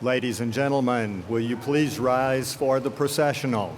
Ladies and gentlemen, will you please rise for the processional?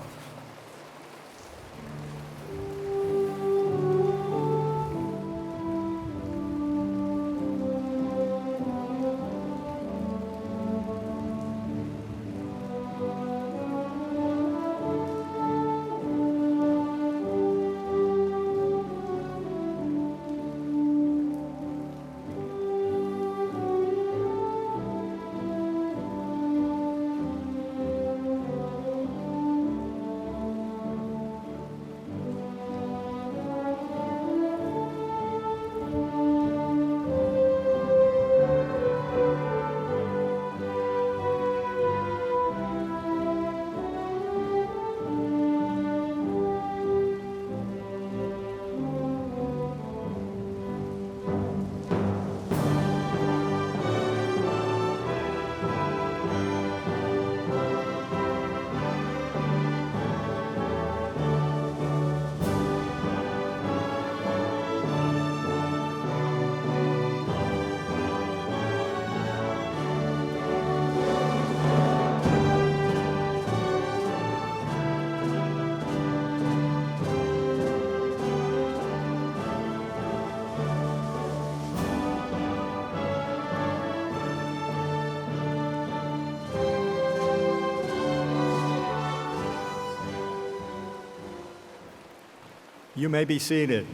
You may be seated.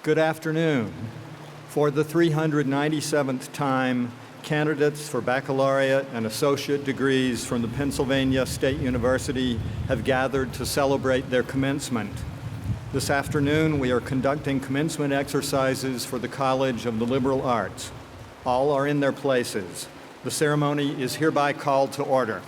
Good afternoon. For the 397th time, candidates for baccalaureate and associate degrees from the Pennsylvania State University have gathered to celebrate their commencement. This afternoon, we are conducting commencement exercises for the College of the Liberal Arts. All are in their places. The ceremony is hereby called to order.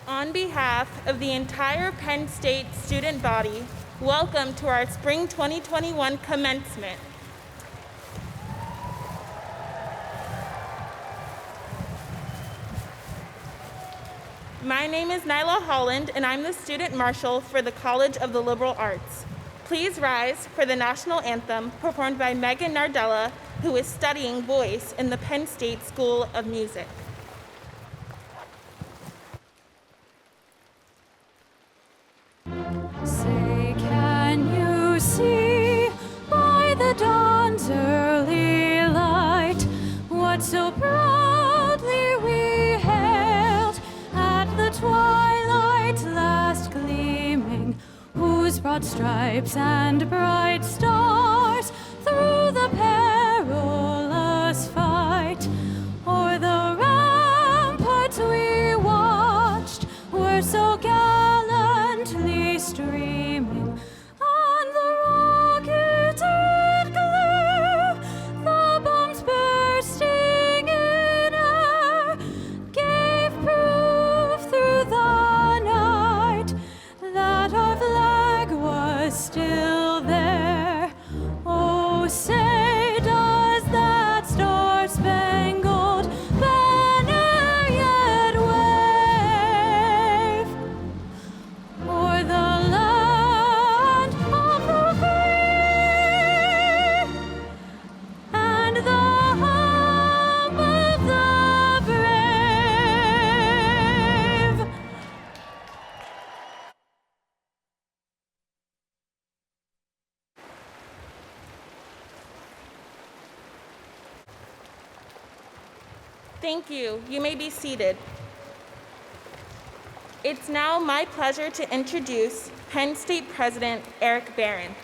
On behalf of the entire Penn State student body, welcome to our Spring 2021 commencement. My name is Nyla Holland, and I'm the student marshal for the College of the Liberal Arts. Please rise for the national anthem performed by Megan Nardella, who is studying voice in the Penn State School of Music. Say, can you see by the dawn's early light what so proudly we hailed at the twilight's last gleaming, whose broad stripes and bright stars through the perilous fight o'er the ramparts we watched were so gallantly streaming, and the rocket's red glare, the bombs bursting in air, gave proof through the night that our flag was still there. Oh, say does that star-spangled banner yet wave o'er the land of the free and the home of the brave? Thank you. You may be seated. It's now my pleasure to introduce Penn State President Eric Barron.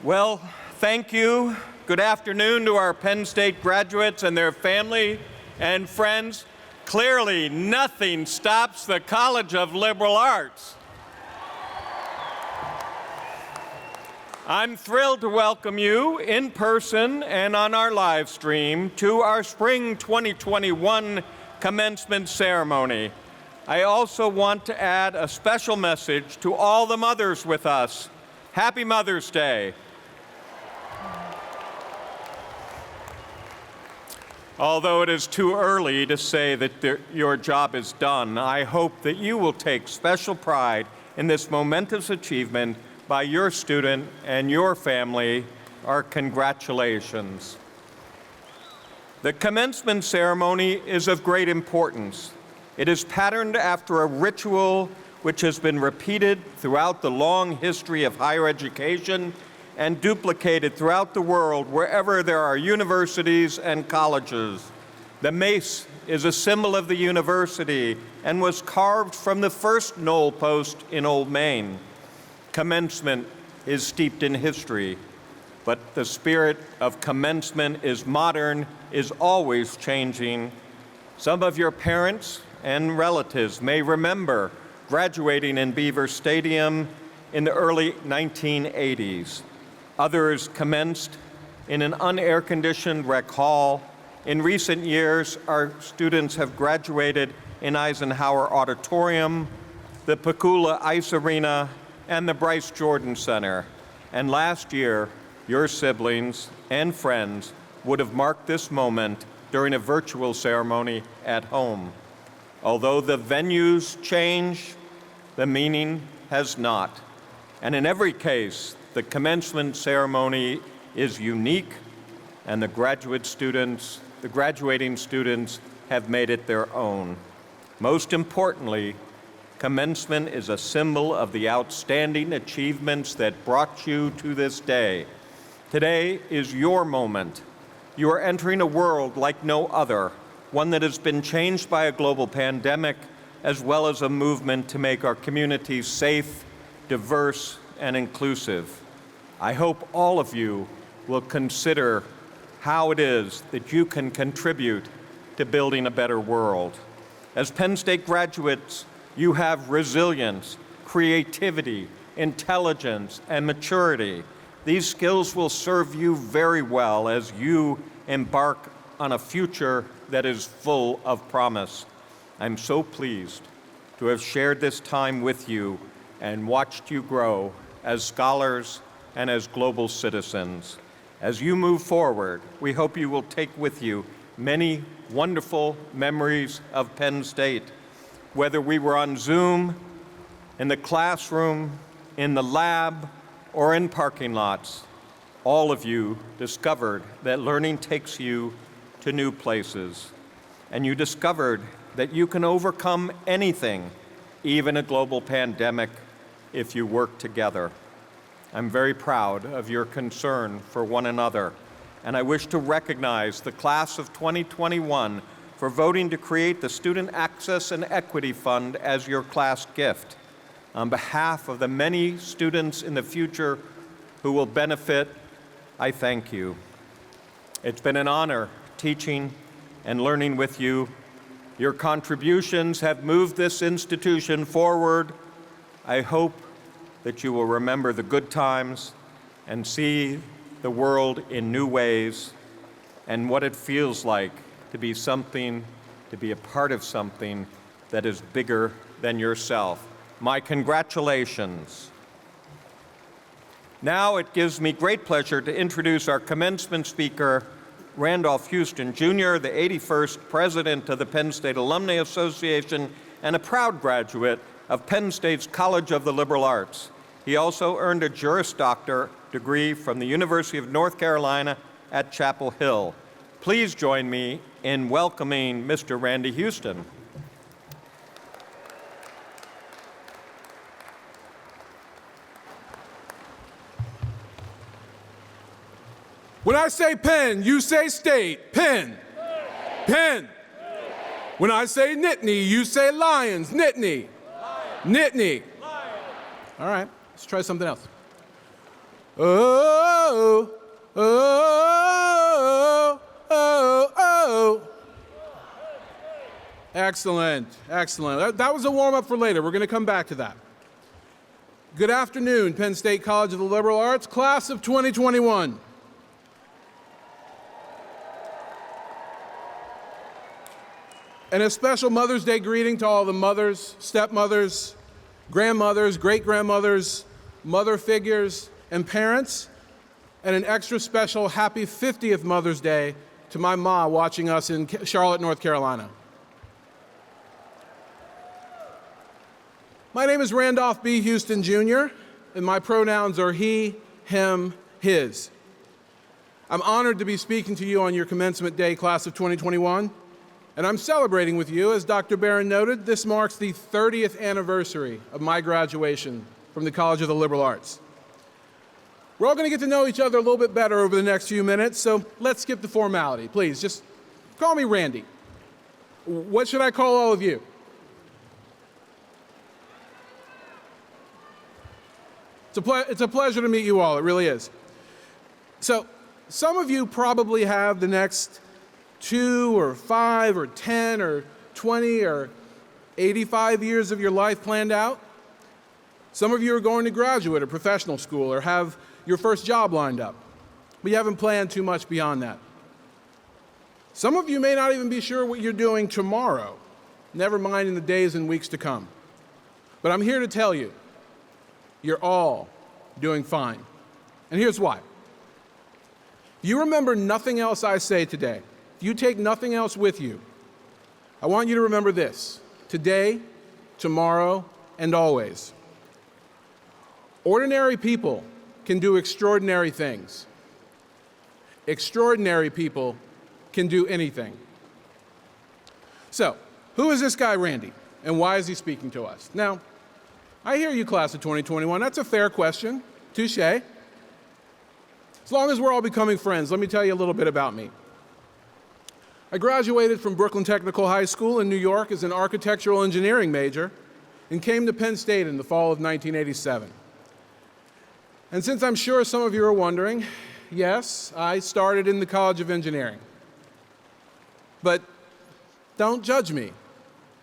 Well, thank you. Good afternoon to our Penn State graduates and their family and friends. Clearly, nothing stops the College of Liberal Arts. I'm thrilled to welcome you in person and on our live stream to our Spring 2021 commencement ceremony. I also want to add a special message to all the mothers with us. Happy Mother's Day. Although it is too early to say that your job is done, I hope that you will take special pride in this momentous achievement by your student and your family. Our congratulations. The commencement ceremony is of great importance. It is patterned after a ritual which has been repeated throughout the long history of higher education and duplicated throughout the world wherever there are universities and colleges. The mace is a symbol of the university and was carved from the first knoll post in Old Main. Commencement is steeped in history, but the spirit of commencement is modern, is always changing. Some of your parents and relatives may remember graduating in Beaver Stadium in the early 1980s. Others commenced in an unair-conditioned rec hall. In recent years, our students have graduated in Eisenhower Auditorium, the Pacula Ice Arena, and the Bryce Jordan Center. And last year, your siblings and friends would have marked this moment during a virtual ceremony at home. Although the venues change, the meaning has not. And in every case, the commencement ceremony is unique, and the graduating students have made it their own. Most importantly, commencement is a symbol of the outstanding achievements that brought you to this day. Today is your moment. You are entering a world like no other, one that has been changed by a global pandemic, as well as a movement to make our communities safe, diverse, and inclusive. I hope all of you will consider how it is that you can contribute to building a better world. As Penn State graduates, you have resilience, creativity, intelligence, and maturity. These skills will serve you very well as you embark on a future that is full of promise. I'm so pleased to have shared this time with you and watched you grow as scholars and as global citizens. As you move forward, we hope you will take with you many wonderful memories of Penn State. Whether we were on Zoom, in the classroom, in the lab, or in parking lots, all of you discovered that learning takes you to new places. And you discovered that you can overcome anything, even a global pandemic, if you work together. I'm very proud of your concern for one another, and I wish to recognize the class of 2021 for voting to create the Student Access and Equity Fund as your class gift. On behalf of the many students in the future who will benefit, I thank you. It's been an honor teaching and learning with you. Your contributions have moved this institution forward. I hope that you will remember the good times and see the world in new ways and what it feels like to be something, to be a part of something that is bigger than yourself. My congratulations. Now it gives me great pleasure to introduce our commencement speaker, Randolph Houston Jr., the 81st president of the Penn State Alumni Association and a proud graduate of Penn State's College of the Liberal Arts. He also earned a Juris Doctor degree from the University of North Carolina at Chapel Hill. Please join me in welcoming Mr. Randy Houston. When I say Penn, you say State. Penn. Penn. When I say Nittany, you say Lions. Nittany. Nittany. All right, let's try something else. Oh, oh, Excellent, excellent. That was a warm-up for later. We're going to come back to that. Good afternoon, Penn State College of the Liberal Arts, class of 2021. And a special Mother's Day greeting to all the mothers, stepmothers, grandmothers, great-grandmothers, mother figures, and parents. And an extra special happy 50th Mother's Day to my ma watching us in Charlotte, North Carolina. My name is Randolph B. Houston, Jr., and my pronouns are he, him, his. I'm honored to be speaking to you on your Commencement Day, class of 2021, and I'm celebrating with you. As Dr. Barron noted, this marks the 30th anniversary of my graduation from the College of the Liberal Arts. We're all going to get to know each other a little bit better over the next few minutes, so let's skip the formality. Please, just call me Randy. What should I call all of you? It's a pleasure to meet you all, it really is. So, some of you probably have the next 2 or 5 or 10 or 20 or 85 years of your life planned out. Some of you are going to graduate or professional school or have your first job lined up, but you haven't planned too much beyond that. Some of you may not even be sure what you're doing tomorrow, never mind in the days and weeks to come. But I'm here to tell you, you're all doing fine. And here's why. If you remember nothing else I say today, if you take nothing else with you, I want you to remember this: today, tomorrow, and always. Ordinary people can do extraordinary things. Extraordinary people can do anything. So, who is this guy Randy, and why is he speaking to us? Now, I hear you, class of 2021. That's a fair question. Touché. As long as we're all becoming friends, let me tell you a little bit about me. I graduated from Brooklyn Technical High School in New York as an architectural engineering major and came to Penn State in the fall of 1987. And since I'm sure some of you are wondering, yes, I started in the College of Engineering. But don't judge me.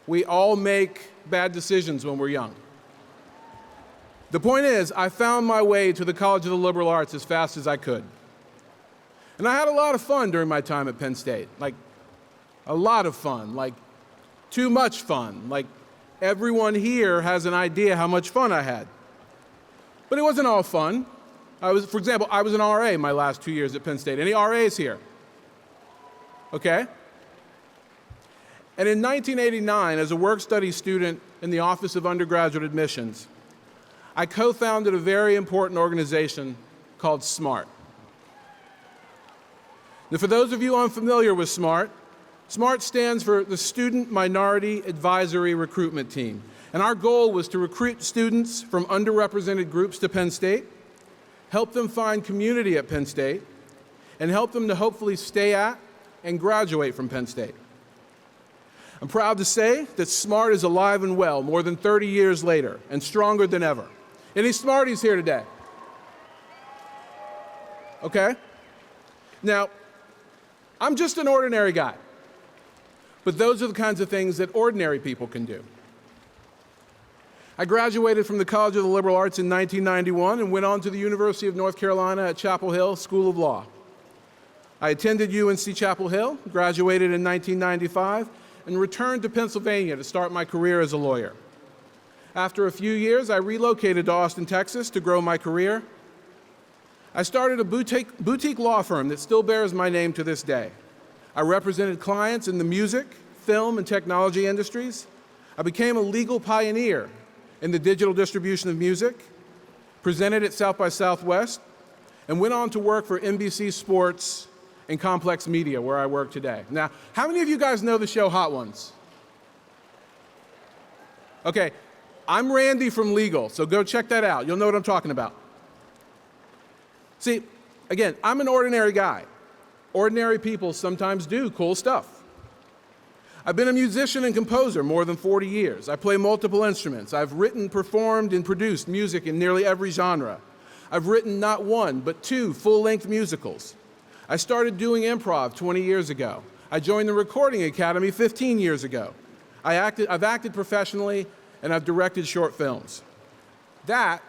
We all make bad decisions when we're young. The point is, I found my way to the College of the Liberal Arts as fast as I could. And I had a lot of fun during my time at Penn State. Like, a lot of fun. Like, too much fun. Like, everyone here has an idea how much fun I had. But it wasn't all fun. For example, I was an RA my last 2 years at Penn State. Any RAs here? Okay? And in 1989, as a work-study student in the Office of Undergraduate Admissions, I co-founded a very important organization called SMART. Now, for those of you unfamiliar with SMART, SMART stands for the Student Minority Advisory Recruitment Team. And our goal was to recruit students from underrepresented groups to Penn State, help them find community at Penn State, and help them to hopefully stay at and graduate from Penn State. I'm proud to say that SMART is alive and well more than 30 years later and stronger than ever. Any Smarties here today? Okay? Now, I'm just an ordinary guy, but those are the kinds of things that ordinary people can do. I graduated from the College of the Liberal Arts in 1991 and went on to the University of North Carolina at Chapel Hill School of Law. I attended UNC Chapel Hill, graduated in 1995, and returned to Pennsylvania to start my career as a lawyer. After a few years, I relocated to Austin, Texas to grow my career. I started a boutique law firm that still bears my name to this day. I represented clients in the music, film, and technology industries. I became a legal pioneer in the digital distribution of music, presented at South by Southwest, and went on to work for NBC Sports and Complex Media, where I work today. Now, how many of you guys know the show Hot Ones? Okay, I'm Randy from Legal, so go check that out. You'll know what I'm talking about. See, again, I'm an ordinary guy. Ordinary people sometimes do cool stuff. I've been a musician and composer more than 40 years. I play multiple instruments. I've written, performed, and produced music in nearly every genre. I've written not one, but 2 full-length musicals. I started doing improv 20 years ago. I joined the Recording Academy 15 years ago. I've acted professionally, and I've directed short films. That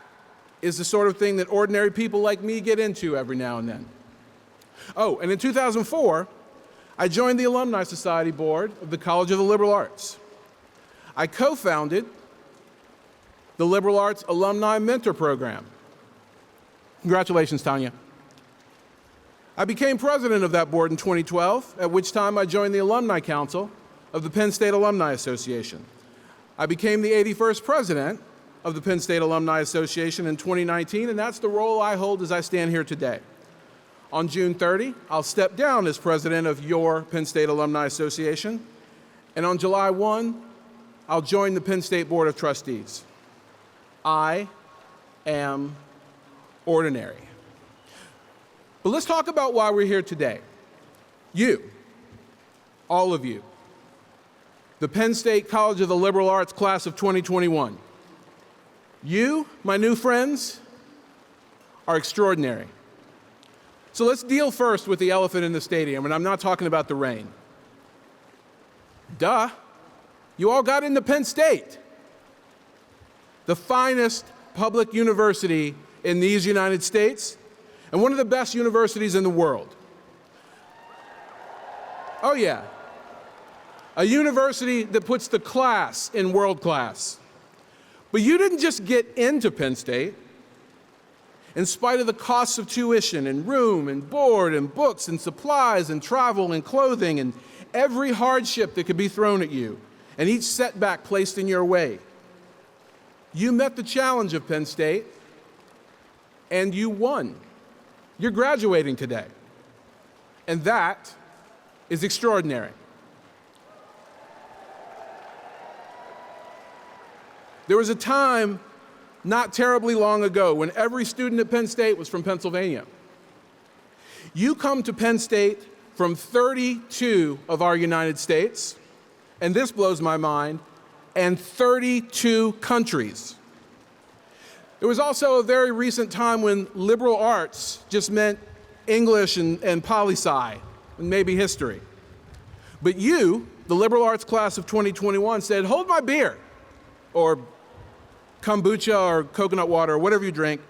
is the sort of thing that ordinary people like me get into every now and then. Oh, and in 2004, I joined the Alumni Society Board of the College of the Liberal Arts. I co-founded the Liberal Arts Alumni Mentor Program. Congratulations, Tanya. I became president of that board in 2012, at which time I joined the Alumni Council of the Penn State Alumni Association. I became the 81st president of the Penn State Alumni Association in 2019, and that's the role I hold as I stand here today. On June 30, I'll step down as president of your Penn State Alumni Association, and on July 1, I'll join the Penn State Board of Trustees. I am ordinary. But let's talk about why we're here today. You, all of you, the Penn State College of the Liberal Arts class of 2021. You, my new friends, are extraordinary. So let's deal first with the elephant in the stadium, and I'm not talking about the rain. Duh, you all got into Penn State, the finest public university in these United States, and one of the best universities in the world. Oh yeah, a university that puts the class in world class. But you didn't just get into Penn State. In spite of the costs of tuition and room and board and books and supplies and travel and clothing and every hardship that could be thrown at you and each setback placed in your way, you met the challenge of Penn State and you won. You're graduating today. And that is extraordinary. There was a time not terribly long ago when every student at Penn State was from Pennsylvania. You come to Penn State from 32 of our United States, and this blows my mind, and 32 countries. There was also a very recent time when liberal arts just meant English and poli-sci, and maybe history. But you, the liberal arts class of 2021, said, hold my beer, or kombucha or coconut water or whatever you drink,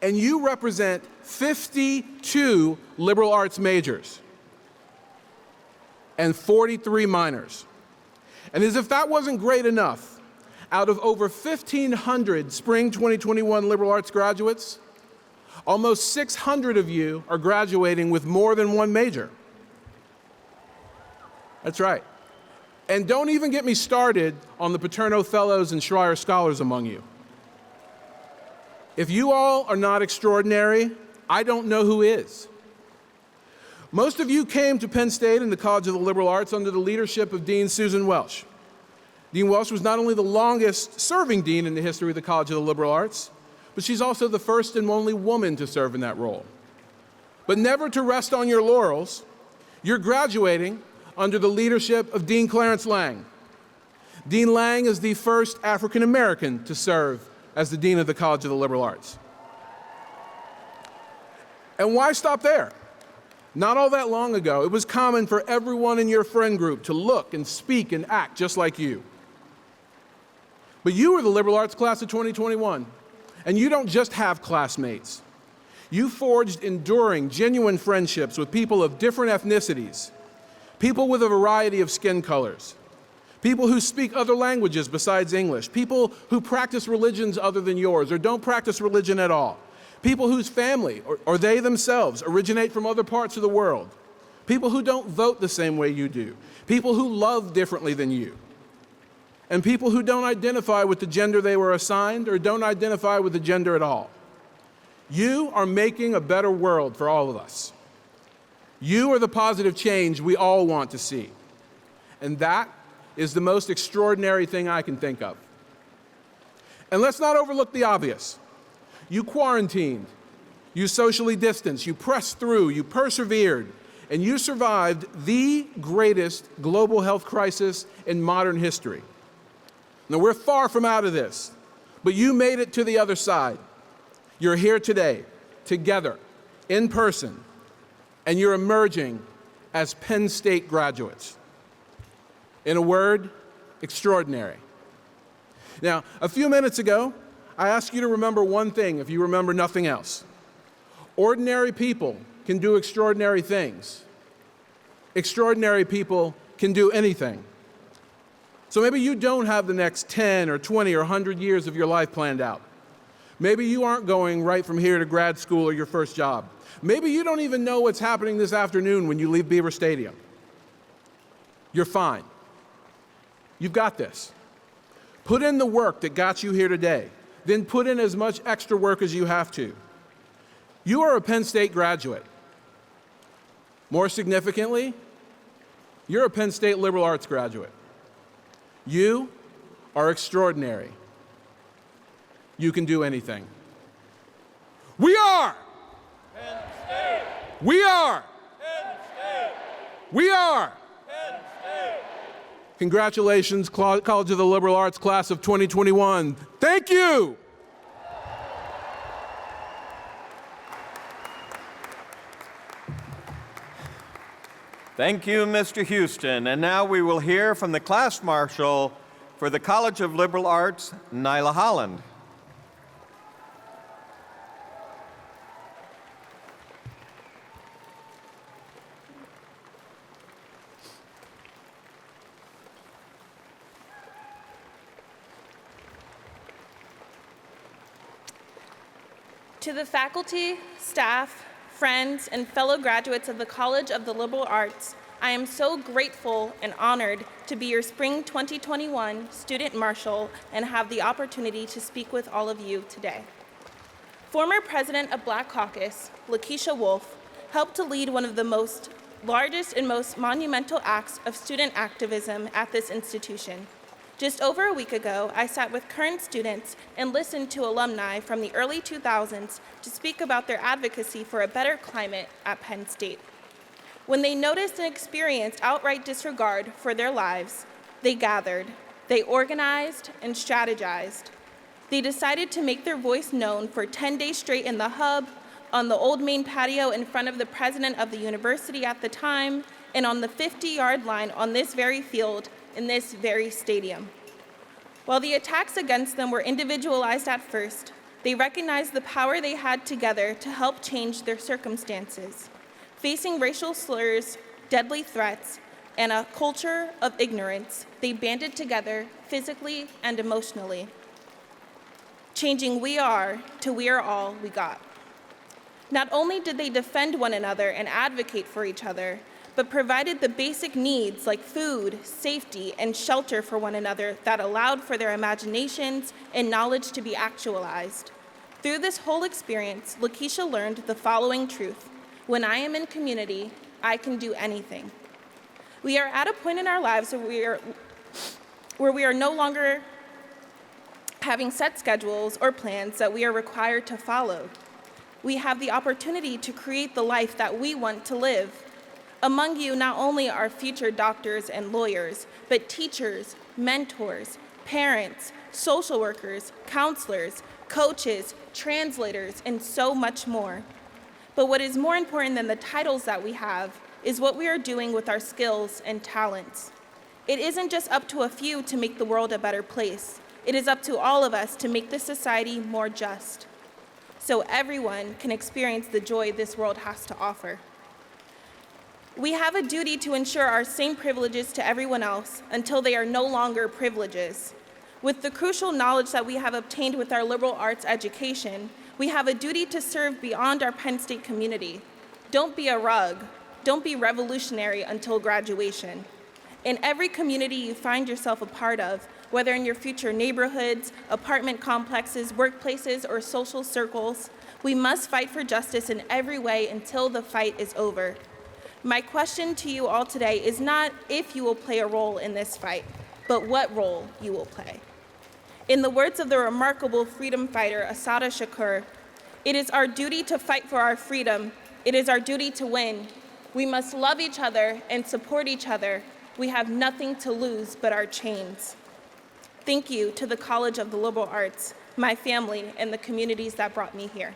and you represent 52 liberal arts majors and 43 minors. And as if that wasn't great enough, out of over 1,500 spring 2021 liberal arts graduates, almost 600 of you are graduating with more than one major. That's right. And don't even get me started on the Paterno Fellows and Schreier Scholars among you. If you all are not extraordinary, I don't know who is. Most of you came to Penn State and the College of the Liberal Arts under the leadership of Dean Susan Welsh. Dean Welsh was not only the longest serving dean in the history of the College of the Liberal Arts, but she's also the first and only woman to serve in that role. But never to rest on your laurels, you're graduating under the leadership of Dean Clarence Lang. Dean Lang is the first African American to serve as the Dean of the College of the Liberal Arts. And why stop there? Not all that long ago, it was common for everyone in your friend group to look and speak and act just like you. But you were the liberal arts class of 2021, and you don't just have classmates. You forged enduring, genuine friendships with people of different ethnicities, people with a variety of skin colors, people who speak other languages besides English, people who practice religions other than yours or don't practice religion at all, people whose family or they themselves originate from other parts of the world, people who don't vote the same way you do, people who love differently than you, and people who don't identify with the gender they were assigned or don't identify with the gender at all. You are making a better world for all of us. You are the positive change we all want to see. And that is the most extraordinary thing I can think of. And let's not overlook the obvious. You quarantined, you socially distanced, you pressed through, you persevered, and you survived the greatest global health crisis in modern history. Now, we're far from out of this, but you made it to the other side. You're here today, together, in person, and you're emerging as Penn State graduates. In a word, extraordinary. Now, a few minutes ago, I asked you to remember one thing if you remember nothing else. Ordinary people can do extraordinary things. Extraordinary people can do anything. So maybe you don't have the next 10 or 20 or 100 years of your life planned out. Maybe you aren't going right from here to grad school or your first job. Maybe you don't even know what's happening this afternoon when you leave Beaver Stadium. You're fine. You've got this. Put in the work that got you here today. Then put in as much extra work as you have to. You are a Penn State graduate. More significantly, you're a Penn State liberal arts graduate. You are extraordinary. You can do anything. We are! Penn State! We are! Penn State! We are! Penn State! Congratulations, College of the Liberal Arts class of 2021. Thank you! Thank you, Mr. Houston. And now we will hear from the class marshal for the College of Liberal Arts, Nyla Holland. To the faculty, staff, friends, and fellow graduates of the College of the Liberal Arts, I am so grateful and honored to be your Spring 2021 Student Marshal and have the opportunity to speak with all of you today. Former President of Black Caucus, Lakeisha Wolf, helped to lead one of the largest and most monumental acts of student activism at this institution. Just over a week ago, I sat with current students and listened to alumni from the early 2000s to speak about their advocacy for a better climate at Penn State. When they noticed and experienced outright disregard for their lives, they gathered, they organized and strategized. They decided to make their voice known for 10 days straight in the hub, on the old main patio in front of the president of the university at the time, and on the 50-yard line on this very field in this very stadium. While the attacks against them were individualized at first, they recognized the power they had together to help change their circumstances. Facing racial slurs, deadly threats, and a culture of ignorance, they banded together physically and emotionally, changing we are to we are all we got. Not only did they defend one another and advocate for each other, but provided the basic needs like food, safety, and shelter for one another that allowed for their imaginations and knowledge to be actualized. Through this whole experience, Lakeisha learned the following truth: when I am in community, I can do anything. We are at a point in our lives where we are no longer having set schedules or plans that we are required to follow. We have the opportunity to create the life that we want to live. Among you, not only are future doctors and lawyers, but teachers, mentors, parents, social workers, counselors, coaches, translators, and so much more. But what is more important than the titles that we have is what we are doing with our skills and talents. It isn't just up to a few to make the world a better place. It is up to all of us to make this society more just, so everyone can experience the joy this world has to offer. We have a duty to ensure our same privileges to everyone else until they are no longer privileges. With the crucial knowledge that we have obtained with our liberal arts education, we have a duty to serve beyond our Penn State community. Don't be a rug. Don't be revolutionary until graduation. In every community you find yourself a part of, whether in your future neighborhoods, apartment complexes, workplaces, or social circles, we must fight for justice in every way until the fight is over. My question to you all today is not if you will play a role in this fight, but what role you will play. In the words of the remarkable freedom fighter Assata Shakur, it is our duty to fight for our freedom. It is our duty to win. We must love each other and support each other. We have nothing to lose but our chains. Thank you to the College of the Liberal Arts, my family, and the communities that brought me here.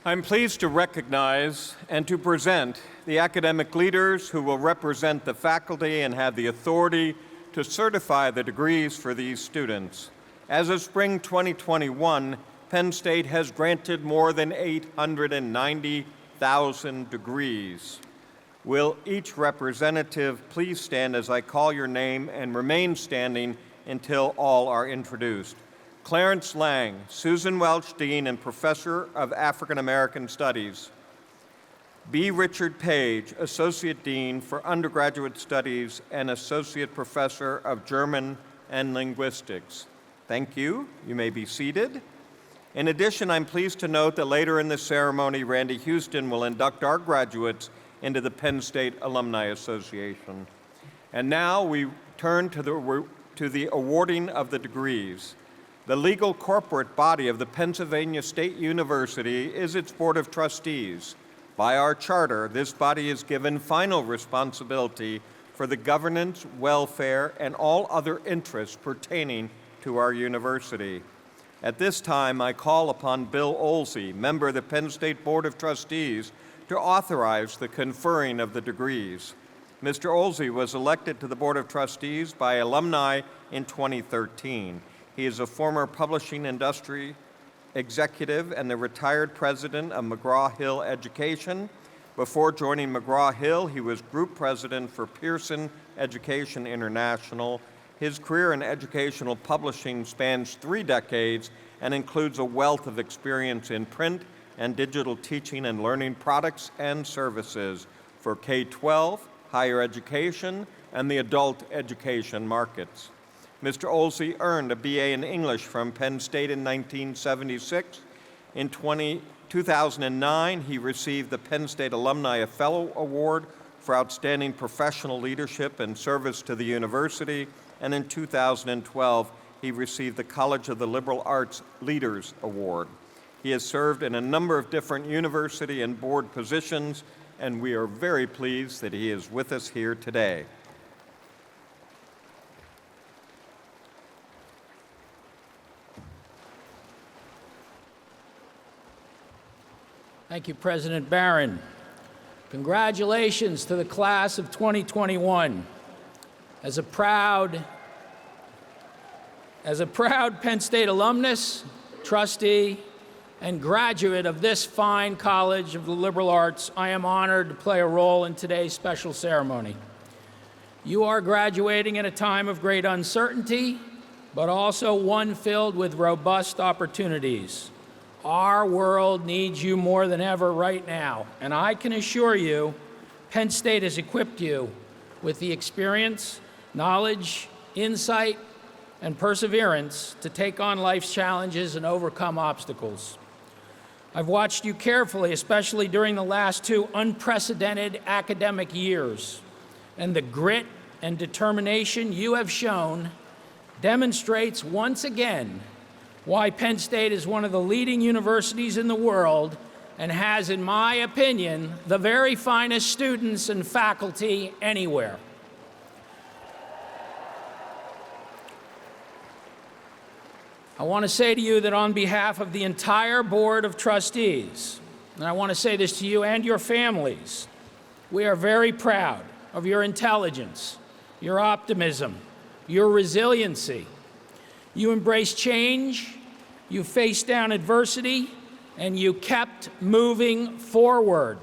I'm pleased to recognize and to present the academic leaders who will represent the faculty and have the authority to certify the degrees for these students. As of spring 2021, Penn State has granted more than 890,000 degrees. Will each representative please stand as I call your name and remain standing until all are introduced? Clarence Lang, Susan Welch Dean and Professor of African American Studies. B. Richard Page, Associate Dean for Undergraduate Studies and Associate Professor of German and Linguistics. Thank you. You may be seated. In addition, I'm pleased to note that later in the ceremony, Randy Houston will induct our graduates into the Penn State Alumni Association. And now we turn to the awarding of the degrees. The legal corporate body of the Pennsylvania State University is its Board of Trustees. By our charter, this body is given final responsibility for the governance, welfare, and all other interests pertaining to our university. At this time, I call upon Bill Olsey, member of the Penn State Board of Trustees, to authorize the conferring of the degrees. Mr. Olsey was elected to the Board of Trustees by alumni in 2013. He is a former publishing industry executive and the retired president of McGraw-Hill Education. Before joining McGraw-Hill, he was group president for Pearson Education International. His career in educational publishing spans 3 decades and includes a wealth of experience in print and digital teaching and learning products and services for K-12, higher education, and the adult education markets. Mr. Olsey earned a BA in English from Penn State in 1976. In 2009, he received the Penn State Alumni Fellow Award for outstanding professional leadership and service to the university, and in 2012, he received the College of the Liberal Arts Leaders Award. He has served in a number of different university and board positions, and we are very pleased that he is with us here today. Thank you, President Barron. Congratulations to the class of 2021. As a proud Penn State alumnus, trustee, and graduate of this fine College of the Liberal Arts, I am honored to play a role in today's special ceremony. You are graduating in a time of great uncertainty, but also one filled with robust opportunities. Our world needs you more than ever right now, and I can assure you, Penn State has equipped you with the experience, knowledge, insight, and perseverance to take on life's challenges and overcome obstacles. I've watched you carefully, especially during the last 2 unprecedented academic years, and the grit and determination you have shown demonstrates once again why Penn State is one of the leading universities in the world and has, in my opinion, the very finest students and faculty anywhere. I want to say to you that on behalf of the entire Board of Trustees, and I want to say this to you and your families, we are very proud of your intelligence, your optimism, your resiliency. You embraced change, you faced down adversity, and you kept moving forward.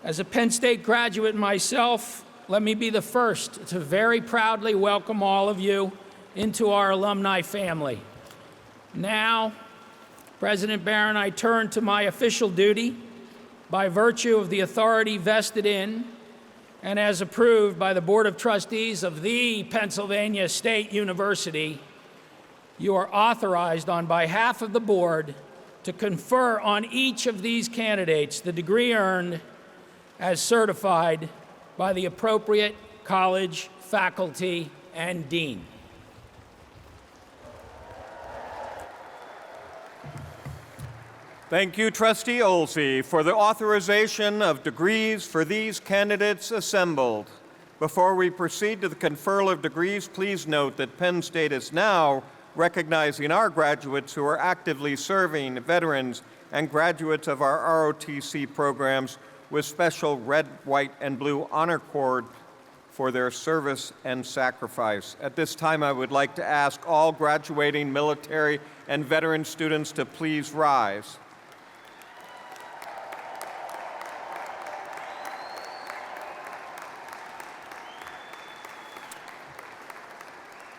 As a Penn State graduate myself, let me be the first to very proudly welcome all of you into our alumni family. Now, President Barron, I turn to my official duty by virtue of the authority vested in and as approved by the Board of Trustees of the Pennsylvania State University. You are authorized on behalf of the board to confer on each of these candidates the degree earned as certified by the appropriate college, faculty, and dean. Thank you, Trustee Olsey, for the authorization of degrees for these candidates assembled. Before we proceed to the conferral of degrees, please note that Penn State is now recognizing our graduates who are actively serving veterans and graduates of our ROTC programs with special red, white, and blue honor cord for their service and sacrifice. At this time, I would like to ask all graduating military and veteran students to please rise.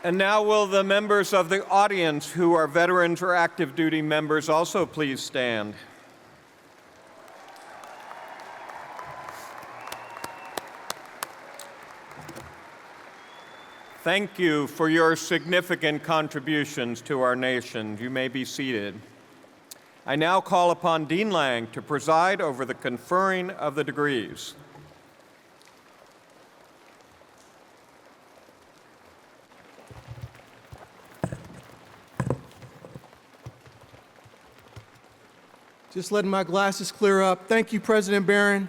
And now will the members of the audience who are veterans or active duty members also please stand. Thank you for your significant contributions to our nation. You may be seated. I now call upon Dean Lang to preside over the conferring of the degrees. Just letting my glasses clear up. Thank you, President Barron.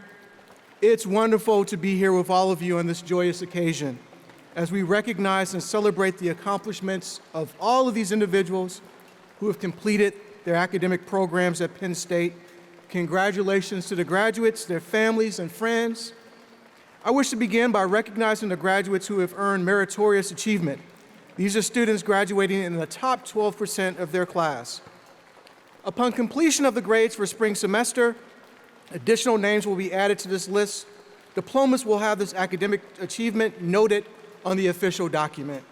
It's wonderful to be here with all of you on this joyous occasion as we recognize and celebrate the accomplishments of all of these individuals who have completed their academic programs at Penn State. Congratulations to the graduates, their families, and friends. I wish to begin by recognizing the graduates who have earned meritorious achievement. These are students graduating in the top 12% of their class. Upon completion of the grades for spring semester, additional names will be added to this list. Diplomas will have this academic achievement noted on the official document.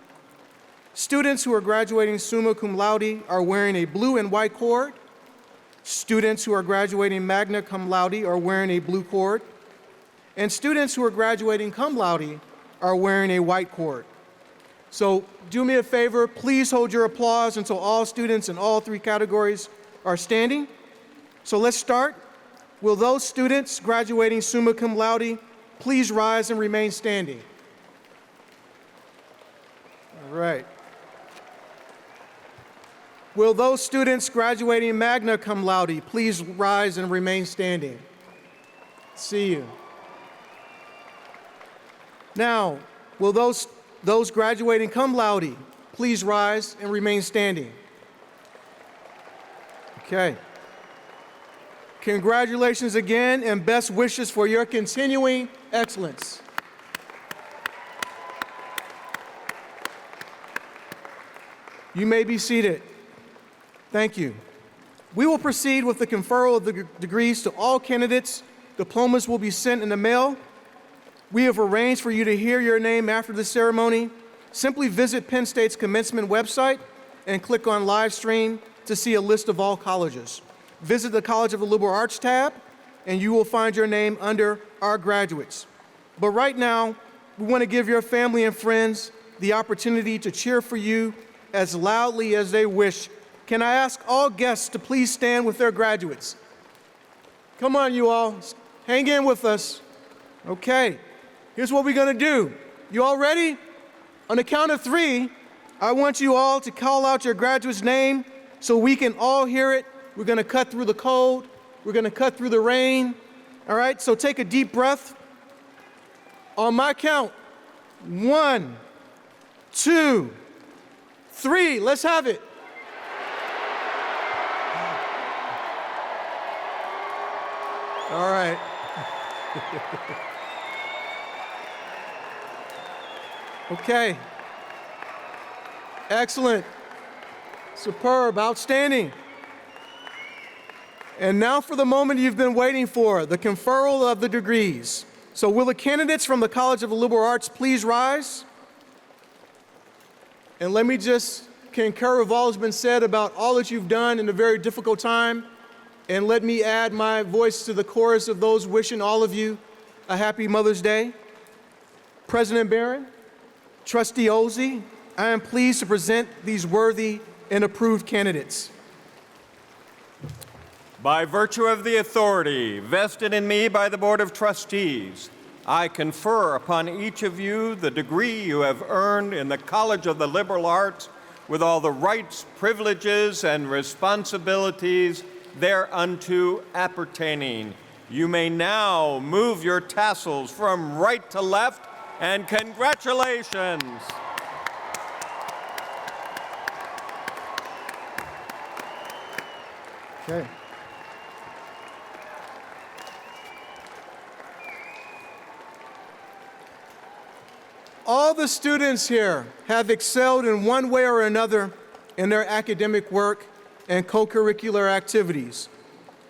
Students who are graduating summa cum laude are wearing a blue and white cord. Students who are graduating magna cum laude are wearing a blue cord. And students who are graduating cum laude are wearing a white cord. So do me a favor, please hold your applause until all students in all three categories are standing. So let's start. Will those students graduating summa cum laude please rise and remain standing? All right. Will those students graduating magna cum laude please rise and remain standing? See you. Now, will those graduating cum laude please rise and remain standing? Okay. Congratulations again and best wishes for your continuing excellence. You may be seated. Thank you. We will proceed with the conferral of the degrees to all candidates. Diplomas will be sent in the mail. We have arranged for you to hear your name after the ceremony. Simply visit Penn State's Commencement website and click on live stream to see a list of all colleges. Visit the College of the Liberal Arts tab, and you will find your name under our graduates. But right now, we want to give your family and friends the opportunity to cheer for you as loudly as they wish. Can I ask all guests to please stand with their graduates? Come on, you all. Hang in with us. Okay. Here's what we're going to do. You all ready? On the count of three, I want you all to call out your graduate's name so we can all hear it. We're going to cut through the cold. We're going to cut through the rain. All right, so take a deep breath. On my count, 1, 2, 3. Let's have it. All right. Okay. Excellent. Superb. Outstanding. And now for the moment you've been waiting for, the conferral of the degrees. So will the candidates from the College of the Liberal Arts please rise? And let me just concur with all that's been said about all that you've done in a very difficult time. And let me add my voice to the chorus of those wishing all of you a happy Mother's Day. President Barron, Trustee Olsey, I am pleased to present these worthy and approved candidates. By virtue of the authority vested in me by the Board of Trustees, I confer upon each of you the degree you have earned in the College of the Liberal Arts with all the rights, privileges, and responsibilities thereunto appertaining. You may now move your tassels from right to left, and congratulations. Okay. All the students here have excelled in one way or another in their academic work and co-curricular activities.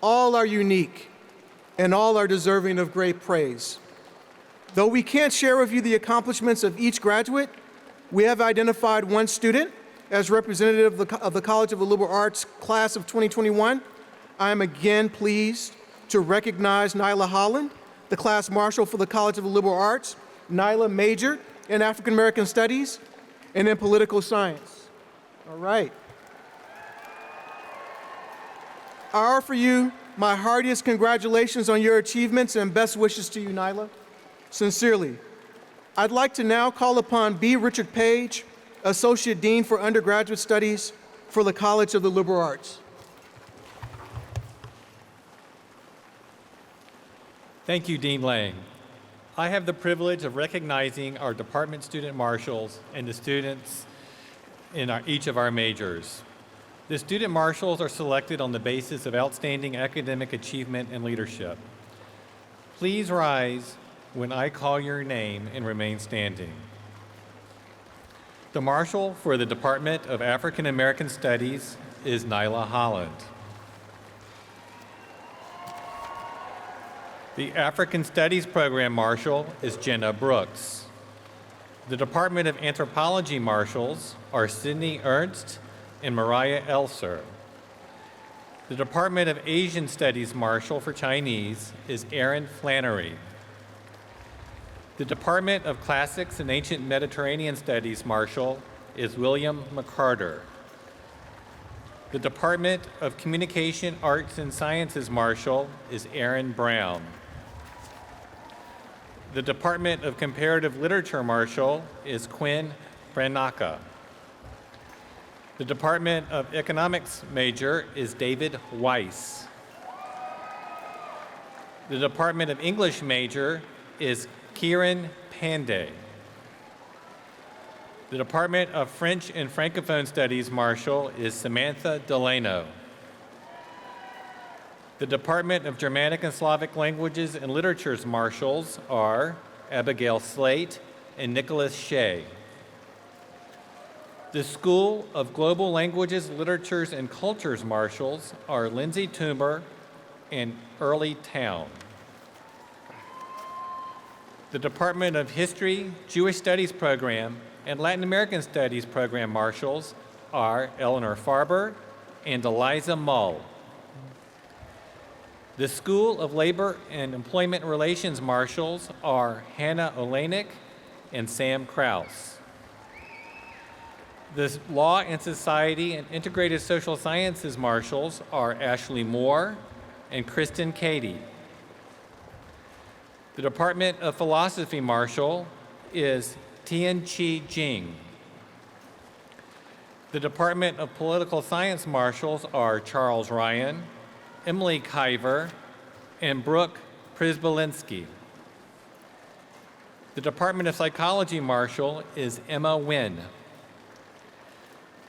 All are unique, and all are deserving of great praise. Though we can't share with you the accomplishments of each graduate, we have identified one student as representative of the College of the Liberal Arts class of 2021. I am again pleased to recognize Nyla Holland, the class marshal for the College of the Liberal Arts. Nyla majored in African American Studies and in political science. All right. I offer you my heartiest congratulations on your achievements and best wishes to you, Nyla. Sincerely. I'd like to now call upon B. Richard Page, Associate Dean for Undergraduate Studies for the College of the Liberal Arts. Thank you, Dean Lang. I have the privilege of recognizing our department student marshals and the students in each of our majors. The student marshals are selected on the basis of outstanding academic achievement and leadership. Please rise when I call your name and remain standing. The marshal for the Department of African American Studies is Nyla Holland. The African Studies Program Marshal is Jenna Brooks. The Department of Anthropology Marshals are Sydney Ernst and Mariah Elser. The Department of Asian Studies Marshal for Chinese is Erin Flannery. The Department of Classics and Ancient Mediterranean Studies Marshal is William McCarter. The Department of Communication, Arts, and Sciences Marshal is Aaron Brown. The Department of Comparative Literature Marshal is Quinn Branaka. The Department of Economics Major is David Weiss. The Department of English Major is Kieran Pandey. The Department of French and Francophone Studies Marshal is Samantha Delano. The Department of Germanic and Slavic Languages and Literatures Marshals are Abigail Slate and Nicholas Shea. The School of Global Languages, Literatures, and Cultures Marshals are Lindsay Toomer and Early Town. The Department of History, Jewish Studies Program, and Latin American Studies Program Marshals are Eleanor Farber and Eliza Mull. The School of Labor and Employment Relations Marshals are Hannah Olenek and Sam Krause. The Law and Society and Integrated Social Sciences Marshals are Ashley Moore and Kristen Cady. The Department of Philosophy Marshal is Tian-Chi Jing. The Department of Political Science Marshals are Charles Ryan, Emily Kiver, and Brooke Prisbalinski. The Department of Psychology Marshal is Emma Wynn.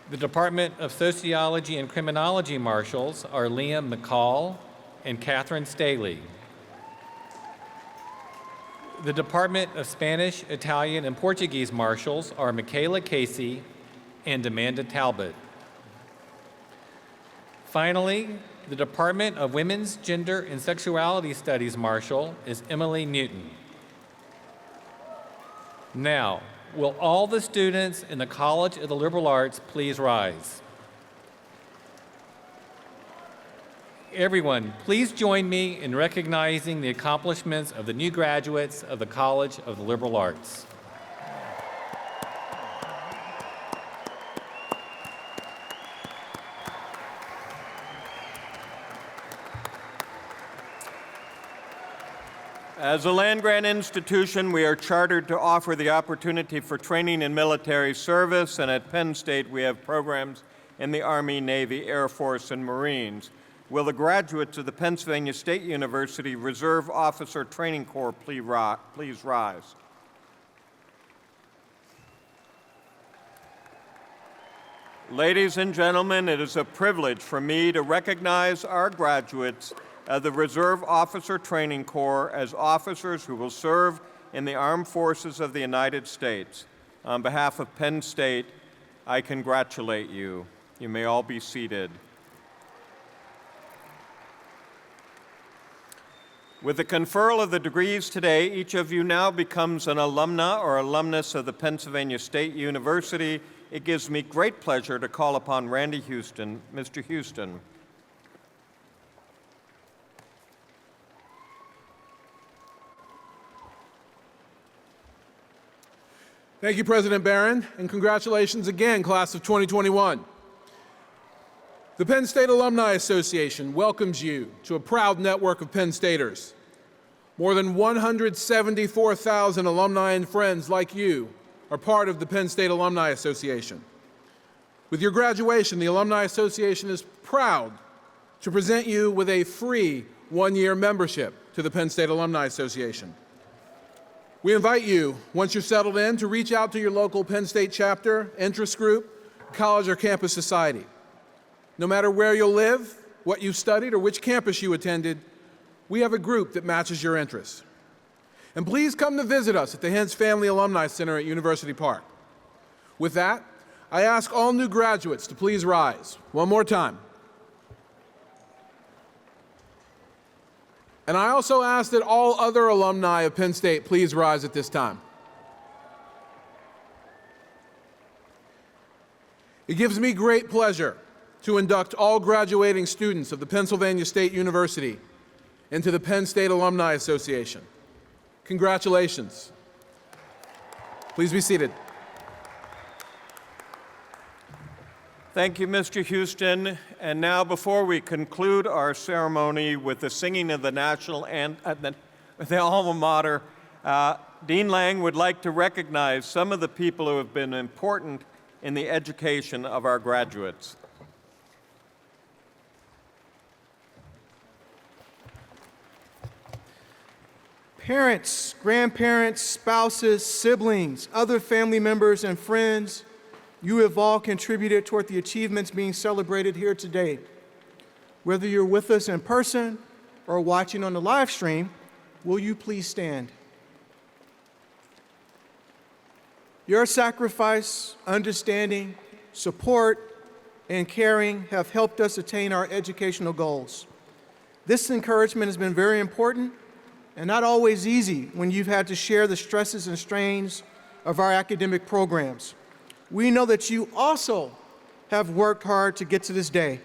The Department of Sociology and Criminology Marshals are Liam McCall and Catherine Staley. The Department of Spanish, Italian, and Portuguese Marshals are Michaela Casey and Amanda Talbot. Finally, the Department of Women's, Gender, and Sexuality Studies Marshal is Emily Newton. Now, will all the students in the College of the Liberal Arts please rise? Everyone, please join me in recognizing the accomplishments of the new graduates of the College of the Liberal Arts. As a land-grant institution, we are chartered to offer the opportunity for training in military service, and at Penn State, we have programs in the Army, Navy, Air Force, and Marines. Will the graduates of the Pennsylvania State University Reserve Officer Training Corps please rise? Ladies and gentlemen, it is a privilege for me to recognize our graduates of the Reserve Officer Training Corps as officers who will serve in the armed forces of the United States. On behalf of Penn State, I congratulate you. You may all be seated. With the conferral of the degrees today, each of you now becomes an alumna or alumnus of the Pennsylvania State University. It gives me great pleasure to call upon Randy Houston. Mr. Houston. Thank you, President Barron, and congratulations again, class of 2021. The Penn State Alumni Association welcomes you to a proud network of Penn Staters. More than 174,000 alumni and friends like you are part of the Penn State Alumni Association. With your graduation, the Alumni Association is proud to present you with a free one-year membership to the Penn State Alumni Association. We invite you, once you're settled in, to reach out to your local Penn State chapter, interest group, college or campus society. No matter where you'll live, what you studied, or which campus you attended, we have a group that matches your interests. And please come to visit us at the Hens Family Alumni Center at University Park. With that, I ask all new graduates to please rise. One more time. And I also ask that all other alumni of Penn State please rise at this time. It gives me great pleasure to induct all graduating students of the Pennsylvania State University into the Penn State Alumni Association. Congratulations. Please be seated. Thank you, Mr. Houston. And now, before we conclude our ceremony with the singing of the national anthem, the alma mater, Dean Lang would like to recognize some of the people who have been important in the education of our graduates. Parents, grandparents, spouses, siblings, other family members, and friends, you have all contributed toward the achievements being celebrated here today. Whether you're with us in person or watching on the live stream, will you please stand? Your sacrifice, understanding, support, and caring have helped us attain our educational goals. This encouragement has been very important and not always easy when you've had to share the stresses and strains of our academic programs. We know that you also have worked hard to get to this day.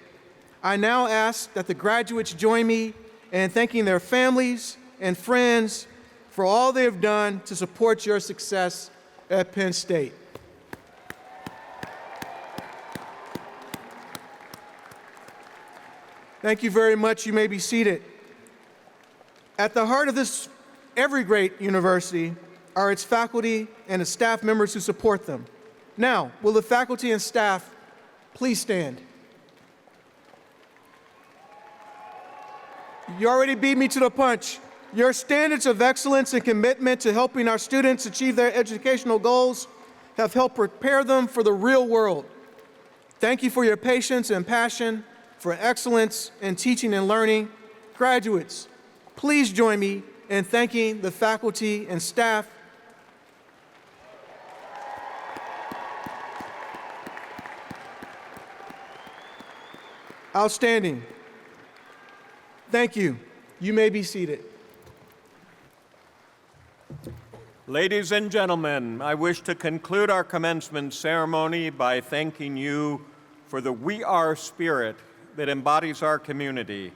I now ask that the graduates join me in thanking their families and friends for all they have done to support your success at Penn State. Thank you very much. You may be seated. At the heart of this, every great university, are its faculty and its staff members who support them. Now, will the faculty and staff please stand? You already beat me to the punch. Your standards of excellence and commitment to helping our students achieve their educational goals have helped prepare them for the real world. Thank you for your patience and passion for excellence in teaching and learning. Graduates, please join me in thanking the faculty and staff. Outstanding. Thank you. You may be seated. Ladies and gentlemen, I wish to conclude our commencement ceremony by thanking you for the We Are spirit that embodies our community.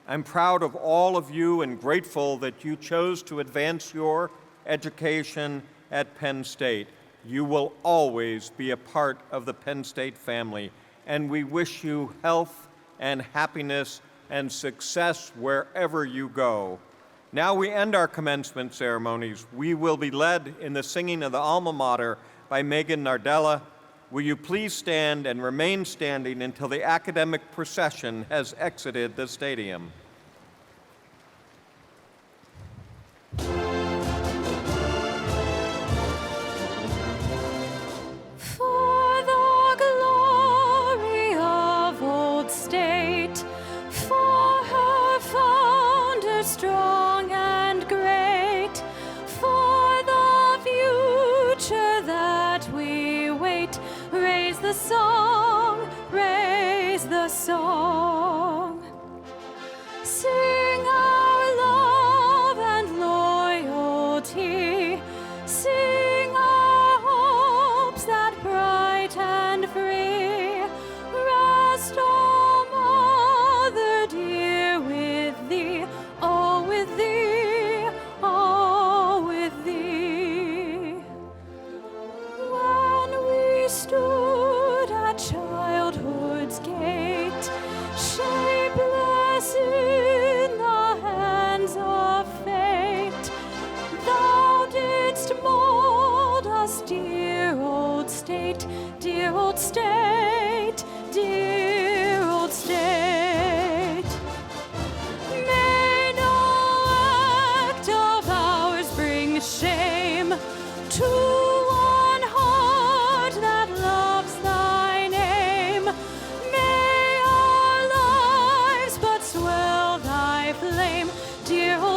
I'm proud of all of you and grateful that you chose to advance your education at Penn State. You will always be a part of the Penn State family, and we wish you health and happiness and success wherever you go. Now we end our commencement ceremonies. We will be led in the singing of the alma mater by Megan Nardella. Will you please stand and remain standing until the academic procession has exited the stadium? For the glory of old state, for her founder strong and great, for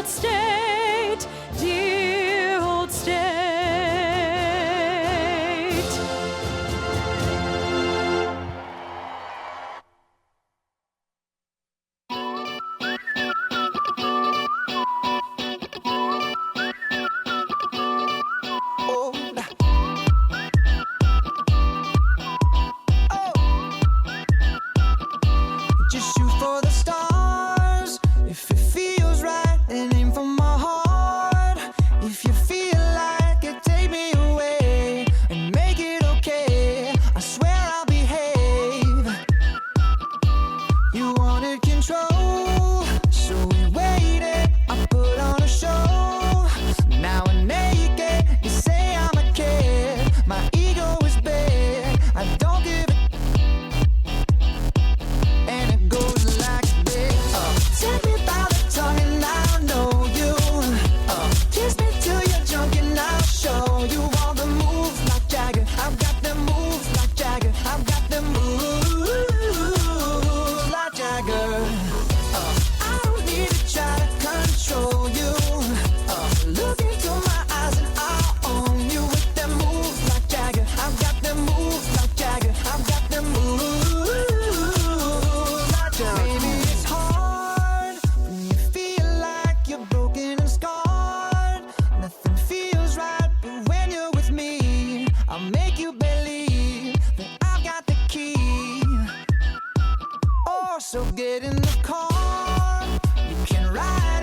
old state, dear old state. Just shoot for the stars. If it feels right, and aim for my heart. If you feel like it, take me away and make it okay. I swear I'll behave. You wanted control, so we waited. I put on a show. Now I'm naked. You say I'm a kid. My ego is big. I don't give a and it goes like this. Take me by the tongue and I'll know you. Kiss me till you're drunk and I'll show you all the moves like Jagger. I've got them moves like Jagger. I've got them moves like Jagger. I don't need to try to control you. Look into my eyes and I'll own you with them moves like Jagger. I've got them moves like Jagger. I've got them moves. Maybe it's hard when you feel like you're broken and scarred. Nothing feels right, but when you're with me, I'll make you believe that I've got the key. Oh, so get in the car, you can ride